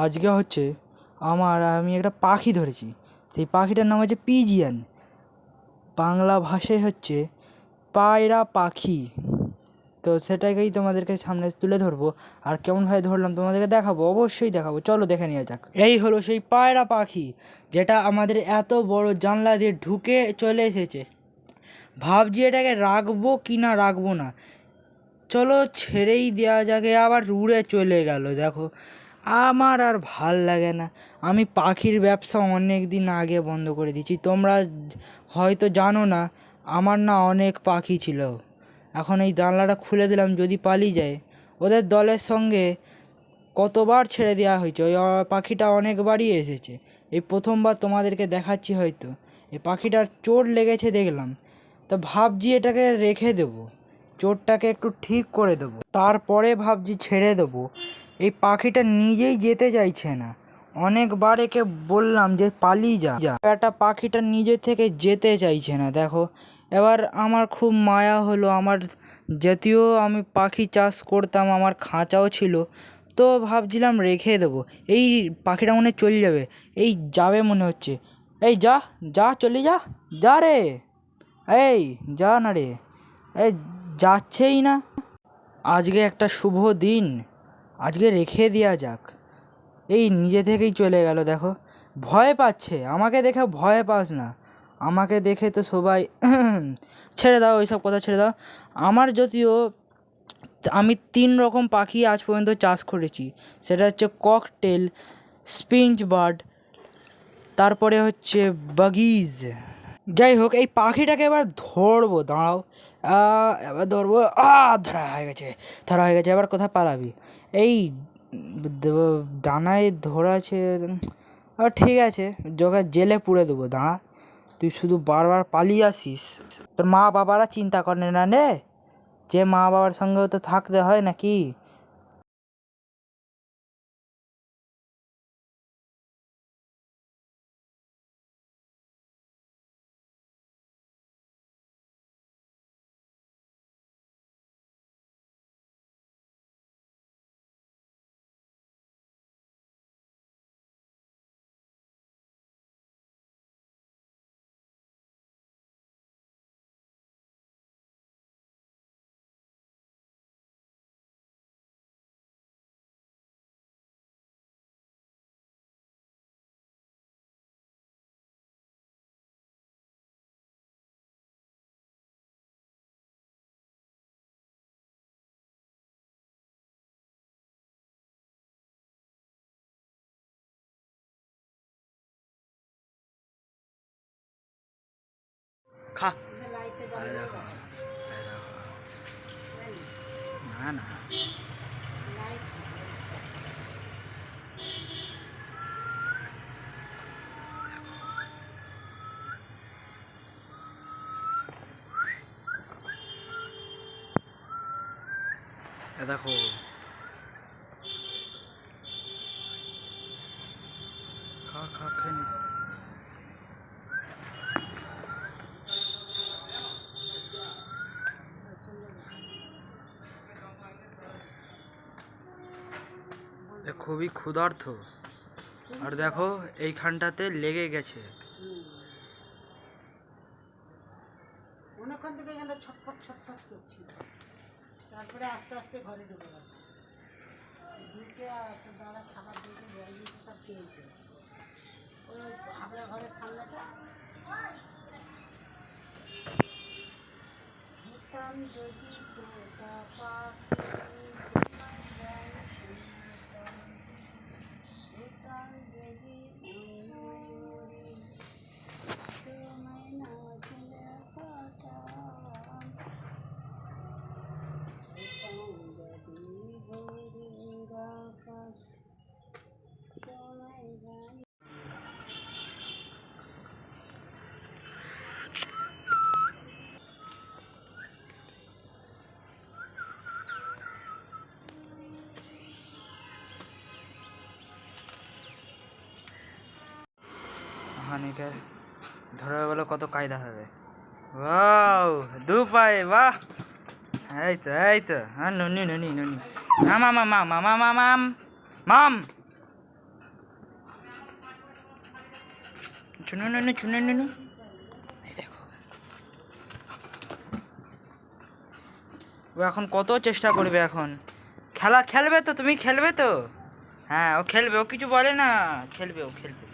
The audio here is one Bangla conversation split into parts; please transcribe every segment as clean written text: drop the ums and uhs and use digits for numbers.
আজকে হচ্ছে আমি একটা পাখি ধরেছি। সেই পাখিটার নাম হচ্ছে পিজিয়ান, বাংলা ভাষায় হচ্ছে পায়রা পাখি। তো সেটাকেই তোমাদেরকে সামনে তুলে ধরবো, আর কেমনভাবে ধরলাম তোমাদেরকে দেখাবো, অবশ্যই দেখাবো। চলো দেখে নেওয়া যাক। এই হলো সেই পায়রা পাখি যেটা আমাদের এত বড় জানলা দিয়ে ঢুকে চলে এসেছে। ভাবছি এটাকে রাখবো কি না রাখবো না, চলো ছেড়েই দেওয়া যাকে। আবার উড়ে চলে গেল, দেখো আমার আর ভাল লাগে না। আমি পাখির ব্যবসা অনেক দিন আগে বন্ধ করে দিয়েছি, তোমরা হয়তো জানো না। আমার না অনেক পাখি ছিল, এখন এই জানলাটা খুলে দিলাম, যদি পালিয়ে যায়। ওদের দলের সঙ্গে কতবার ছেড়ে দেওয়া হয়েছে, ওই পাখিটা অনেকবারই এসেছে। এই প্রথমবার তোমাদেরকে দেখাচ্ছি। হয়তো এই পাখিটার চোট লেগেছে দেখলাম, তো ভাবছি এটাকে রেখে দেবো, চোটটাকে একটু ঠিক করে দেবো, তারপরে ভাবছি ছেড়ে দেবো। এই পাখিটা নিজেই যেতে চাইছে না, অনেকবার একে বললাম যে পালিয়ে যা, একটা পাখিটা নিজে থেকে যেতে চাইছে না। দেখো এবার আমার খুব মায়া হলো। আমার যদিও আমি পাখি চাষ করতাম, আমার খাঁচাও ছিল, তো ভাবছিলাম রেখে দেবো। এই পাখিটা মনে চলে যাবে, এই যাবে মনে হচ্ছে। এই যা যা, চলে যা, যা রে, এই যা না রে, এই যাচ্ছেই না। আজকে একটা শুভ দিন, আজকে রেখে দেওয়া যাক। এই নিজে থেকেই চলে গেল, দেখো ভয় পাচ্ছে। আমাকে দেখে ভয় পাস না, আমাকে দেখে তো সবাই ছেড়ে দাও, ওইসব কথা ছেড়ে দাও। আমার যদিও আমি 3 রকম পাখি আজ পর্যন্ত চাষ করেছি, সেটা হচ্ছে ককটেল, স্পিঞ্চ বার্ড, তারপরে হচ্ছে বাগিজ। যাই হোক, এই পাখিটাকে এবার ধরবো, দাঁড়াও। এবার ধরবো। ধরা হয়ে গেছে, ধরা হয়ে গেছে। এবার কোথায় পালাবি? এই ডানায় ধরেছে। ঠিক আছে, তোকে জেলে পুরে দেবো, দাঁড়া। তুই শুধু বারবার পালিয়ে আসিস, তোর মা বাবারা চিন্তা করে না রে, যে মা বাবার সঙ্গেও তো থাকতে হয় নাকি। খা, না না, দেখো খা খা, খেয়ে নে। খুবই ক্ষুধার্ত, আর দেখো এইখানটাতে লেগে গেছে। অনেকক্ষণ থেকে এখানটা ছটফট ছটফট করছিল, তারপরে আস্তে আস্তে ঘরে ঢুকে যাচ্ছে। ঢুকে একটা দাদা খাবার দিয়েছে, জল দিয়েছে, সব খেয়েছে। ওই আমরা ঘরের সামনেটা যেতাম যদি তোতা পাখি, যেতাম যদি ময়ূরী, তোমায় নাচ দেখাতাম, যেতাম যদি ভোরের আকাশ, তোমায় গান। হানিকে ধরা গেলে কত কায়দা হবে। ওয়াও, দু পায়ে, বাহ। এই তো হ্যাঁ, নুনি নুনি নুনি, মাম মাম মাম মাম মাম মাম। মাম চুনে নে চুনে নে এই দেখো ও এখন কত চেষ্টা করবে এখন খেলা খেলবে তো তুমি খেলবে তো হ্যাঁ ও খেলবে ও কিছু বলে না খেলবে ও খেলবে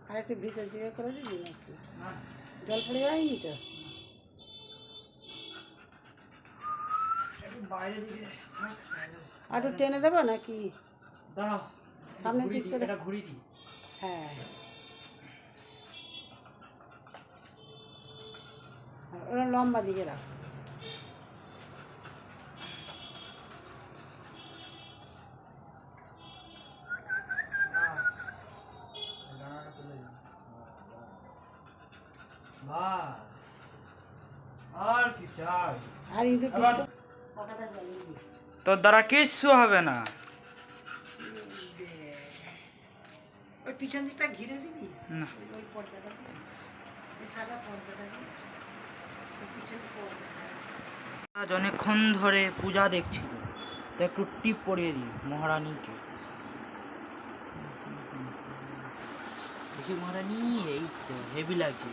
আর একটু ভিতর দিকে করে দিবি নাকি জল পড়ে যায়নি তো বাইরে দিকে আর একটু টেনে দেবো নাকি দাঁড়াও সামনের দিক করে এটা ঘুরি দিই হ্যাঁ ওরা লম্বা দিকে রাখ আর কি চাই আর কিন্তু পকাটা জ্বালিয়ে দিবি তোর দ্বারা কিচ্ছু হবে না ওই পিছন দিকটা ঘিরে দিবি না ওই পর্দাটা দিবি ওই সাদা পর্দাটা দিবি ওই পিছনে পর্দাটা আছে আজ অনেকক্ষণ ধরে পূজা দেখছিল তো একটু টিপ পরিয়ে দিই মহারানীকে দেখি মহারানী এই তো হেভি লাগছে